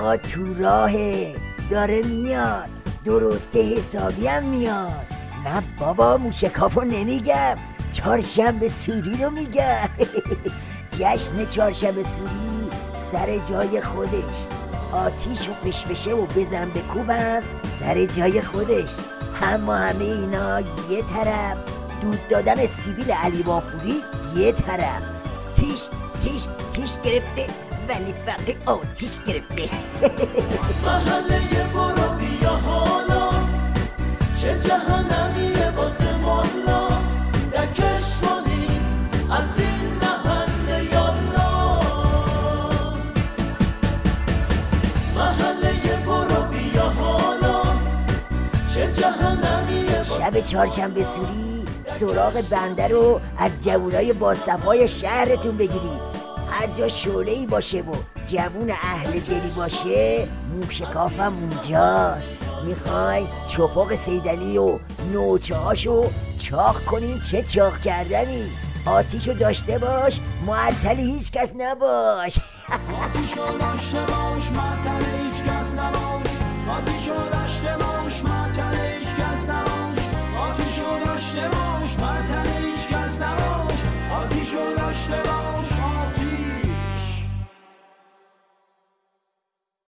آقا تو راهه، داره میاد، درسته حسابی هم میاد. نه بابا موشکافو نمیگم، چهارشنبه سوری رو میگم. جشن چهارشنبه سوری سر جای خودش، آتیش و فشفشه و بزن بکوبم سر جای خودش. اما همه اینا یه طرف، دود دادن سیبیل علی بافوری یه طرف. تیش گرفته ولی فقط آتیش گرفته. محله برو بیا حالا، چه جهنمیه واسه مالا، دکش کنی از این محله یالا. محله برو بیا حالا، چه جهنمیه شب چهارشنبه سوری سراغ بنده رو از جوونای باصفای شهرتون بگیرید. هر جا شعله‌ای باشه و جوون اهل دلی باشه موشکافم اونجاست. میخوای چپاق سیدلی و نوچه هاشو چاق کنی؟ چه چاق کردنی؟ آتیشو داشته باش، معطلی هیچ کس نباش. آتیشو داشته باش، معطل هیچ کس نباش. آتیشو داشته باش، معطل هیچ